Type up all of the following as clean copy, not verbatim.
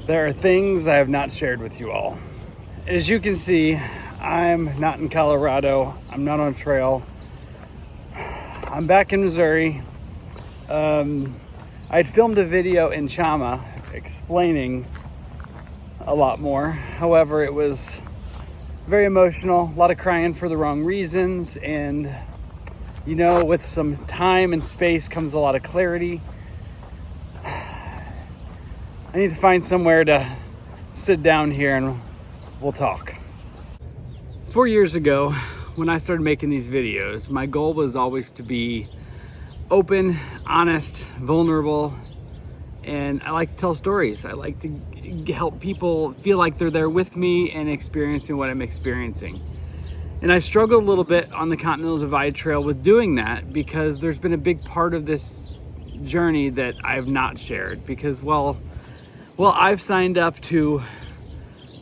There are things I have not shared with you all. As you can see, I'm not in Colorado. I'm not on trail. I'm back in Missouri. I'd filmed a video in Chama explaining a lot more. However, it was very emotional, a lot of crying for the wrong reasons, and you know, with some time and space comes a lot of clarity. I need to find somewhere to sit down here and we'll talk. 4 years ago, when I started making these videos, my goal was always to be open, honest, vulnerable, and I like to tell stories. I like to help people feel like they're there with me and experiencing what I'm experiencing. And I struggled a little bit on the Continental Divide Trail with doing that because there's been a big part of this journey that I've not shared because, well, I've signed up to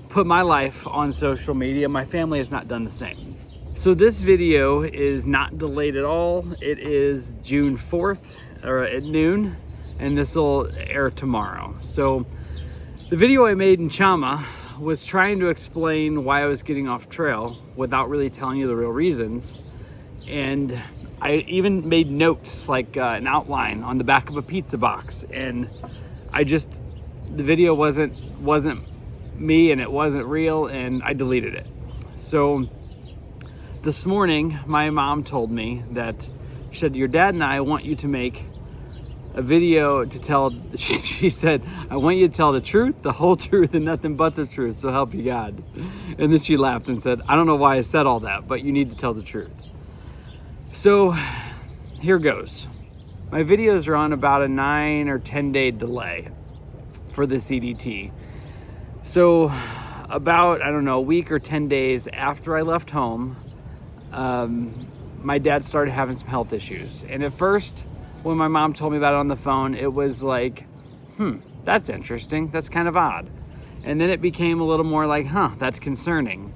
put my life on social media. My family has not done the same. So this video is not delayed at all. It is June 4th or at noon, and this will air tomorrow. So the video I made in Chama was trying to explain why I was getting off trail without really telling you the real reasons. And I even made notes, like an outline on the back of a pizza box. And the video wasn't me and it wasn't real, and I deleted it. So this morning, my mom told me that, she said, your dad and I want you to make a video to tell, she said, I want you to tell the truth, the whole truth, and nothing but the truth, so help you God. And then she laughed and said, I don't know why I said all that, but you need to tell the truth. So here goes. My videos are on about a 9 or 10 day delay for the CDT. So about, I don't know, a week or 10 days after I left home, my dad started having some health issues. And at first, when my mom told me about it on the phone, it was like, that's interesting. That's kind of odd. And then it became a little more like, that's concerning.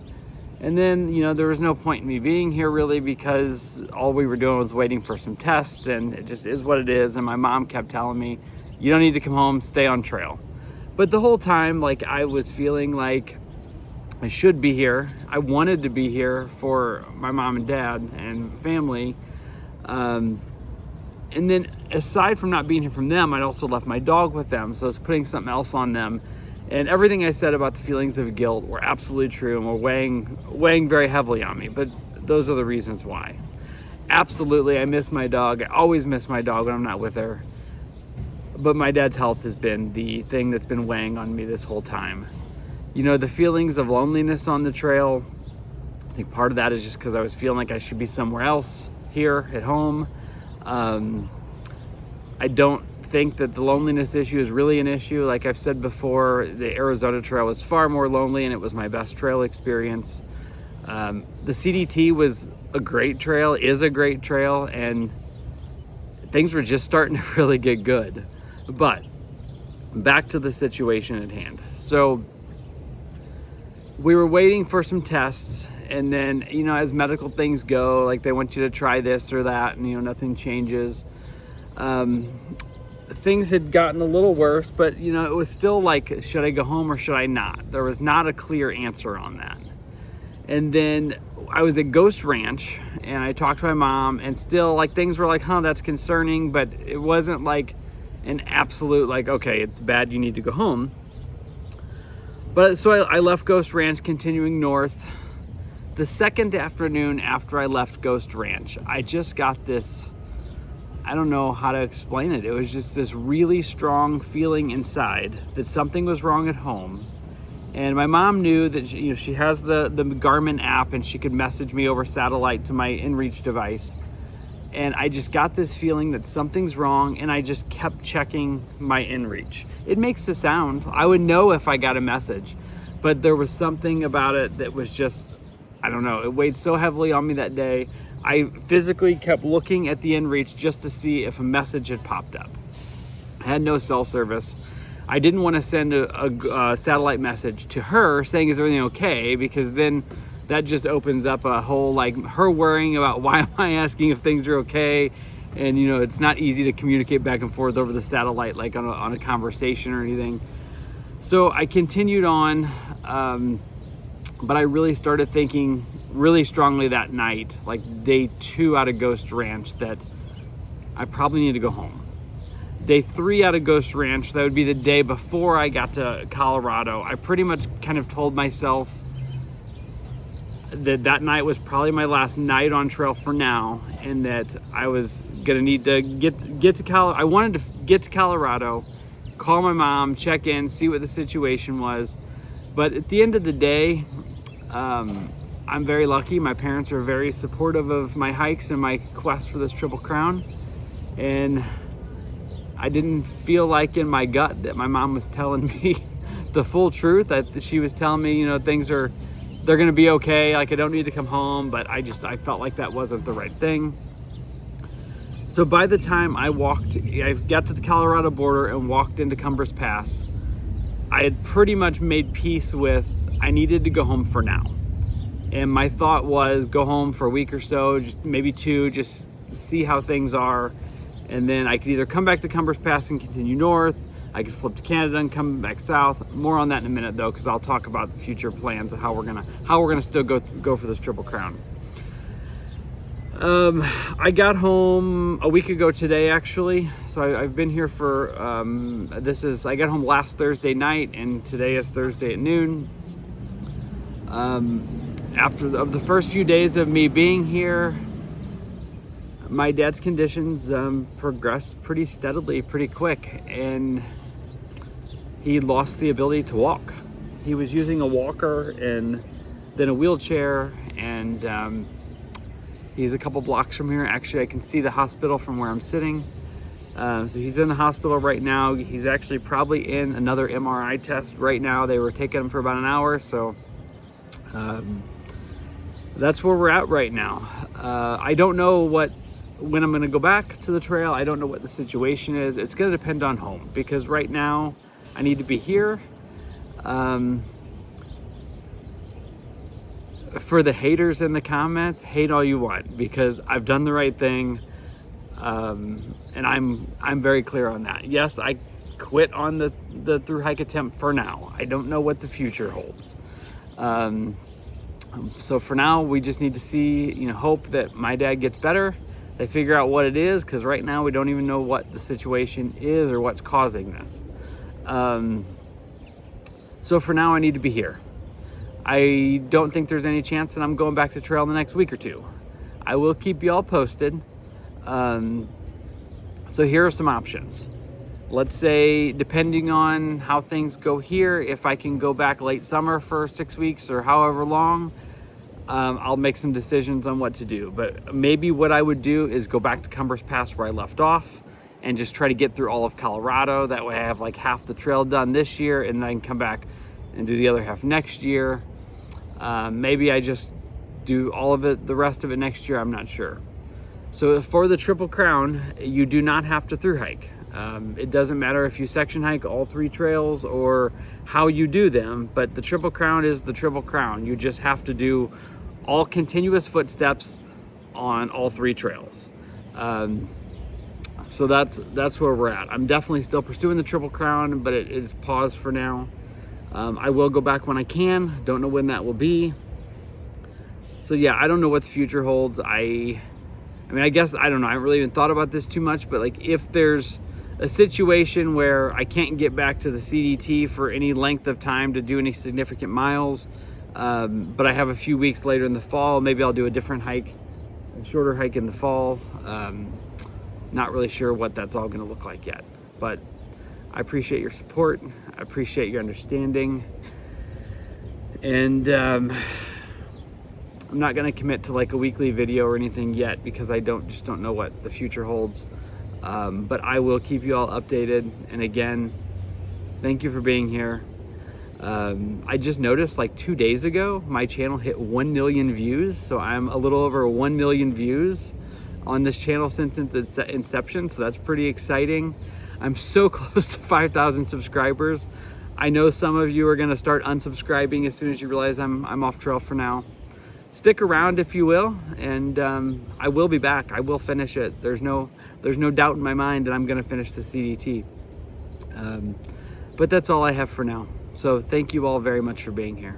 And then, you know, there was no point in me being here really because all we were doing was waiting for some tests, and it just is what it is. And my mom kept telling me, you don't need to come home, stay on trail. But the whole time, like, I was feeling like I should be here. I wanted to be here for my mom and dad and family. And then aside from not being here from them, I'd also left my dog with them. So I was putting something else on them. And everything I said about the feelings of guilt were absolutely true and were weighing very heavily on me. But those are the reasons why. Absolutely, I miss my dog. I always miss my dog when I'm not with her. But my dad's health has been the thing that's been weighing on me this whole time. You know, the feelings of loneliness on the trail, I think part of that is just because I was feeling like I should be somewhere else here at home. I don't think that the loneliness issue is really an issue. Like I've said before, the Arizona Trail was far more lonely and it was my best trail experience. The CDT was a great trail, is a great trail, and things were just starting to really get good. But back to the situation at hand. So we were waiting for some tests, and then, you know, as medical things go, like they want you to try this or that, and, you know, nothing changes. Things had gotten a little worse, but, you know, it was still like, should I go home or should I not? There was not a clear answer on that. And then I was at Ghost Ranch, and I talked to my mom, and still, like, things were like, that's concerning, but it wasn't like an absolute, like, okay, it's bad, you need to go home. But so I left Ghost Ranch, continuing north. The second afternoon after I left Ghost Ranch, I just got this, I don't know how to explain it. It was just this really strong feeling inside that something was wrong at home. And my mom knew that she has the Garmin app, and she could message me over satellite to my inReach device. And I just got this feeling that something's wrong, and I just kept checking my inReach. It makes a sound. I would know if I got a message, but there was something about it that was just, I don't know, it weighed so heavily on me that day. I physically kept looking at the inReach just to see if a message had popped up. I had no cell service. I didn't want to send a satellite message to her saying, is everything okay? Because then that just opens up a whole, like, her worrying about why am I asking if things are okay? And, you know, it's not easy to communicate back and forth over the satellite, like on a conversation or anything. So I continued on, but I really started thinking really strongly that night, like day 2 out of Ghost Ranch, that I probably need to go home. Day 3 out of Ghost Ranch, that would be the day before I got to Colorado, I pretty much kind of told myself that that night was probably my last night on trail for now, and that I was gonna need to get to Colorado. I wanted to get to Colorado, call my mom, check in, see what the situation was. But at the end of the day, I'm very lucky. My parents are very supportive of my hikes and my quest for this Triple Crown. And I didn't feel like in my gut that my mom was telling me the full truth. That she was telling me, you know, they're gonna be okay. Like, I don't need to come home, but I felt like that wasn't the right thing. So by the time I got to the Colorado border and walked into Cumbers Pass, I had pretty much made peace with, I needed to go home for now. And my thought was go home for a week or so, just maybe 2, just see how things are. And then I could either come back to Cumbers Pass and continue north, I could flip to Canada and come back south. More on that in a minute though, because I'll talk about the future plans of how we're gonna still go for this Triple Crown. I got home a week ago today, actually. So I've been here for, I got home last Thursday night, and today is Thursday at noon. After the first few days of me being here, my dad's conditions progressed pretty steadily, pretty quick, and he lost the ability to walk. He was using a walker and then a wheelchair, and he's a couple blocks from here. Actually, I can see the hospital from where I'm sitting. So he's in the hospital right now. He's actually probably in another MRI test right now. They were taking him for about an hour, so that's where we're at right now. I don't know when I'm gonna go back to the trail. I don't know what the situation is. It's gonna depend on home, because right now I need to be here. For the haters in the comments, hate all you want, because I've done the right thing, and I'm very clear on that. Yes, I quit on the through hike attempt for now. I don't know what the future holds. So for now, we just need to see, you know, hope that my dad gets better. They figure out what it is, because right now we don't even know what the situation is or what's causing this. So for now, I need to be here. I don't think there's any chance that I'm going back to trail in the next week or 2. I will keep you all posted. So here are some options. Let's say, depending on how things go here, if I can go back late summer for 6 weeks or however long, I'll make some decisions on what to do. But maybe what I would do is go back to Cumbers Pass where I left off and just try to get through all of Colorado. That way I have like half the trail done this year, and then I can come back and do the other half next year. Maybe I just do all of it, the rest of it next year, I'm not sure. So for the Triple Crown, you do not have to through hike. It doesn't matter if you section hike all 3 trails or how you do them, but the Triple Crown is the Triple Crown. You just have to do all continuous footsteps on all 3 trails. So that's where we're at. I'm definitely still pursuing the Triple Crown, but it is paused for now. I will go back when I can. Don't know when that will be. So yeah, I don't know what the future holds. I mean, I guess, I don't know. I haven't really even thought about this too much, but like, if there's a situation where I can't get back to the CDT for any length of time to do any significant miles, but I have a few weeks later in the fall, maybe I'll do a different hike, a shorter hike in the fall. Not really sure what that's all gonna look like yet, but I appreciate your support. I appreciate your understanding. And I'm not gonna commit to like a weekly video or anything yet, because I just don't know what the future holds. But I will keep you all updated. And again, thank you for being here. I just noticed like 2 days ago, my channel hit 1 million views. So I'm a little over 1 million views on this channel since its inception. So that's pretty exciting. I'm so close to 5,000 subscribers. I know some of you are gonna start unsubscribing as soon as you realize I'm off trail for now. Stick around if you will, and I will be back. I will finish it. There's no doubt in my mind that I'm gonna finish the CDT. But that's all I have for now. So thank you all very much for being here.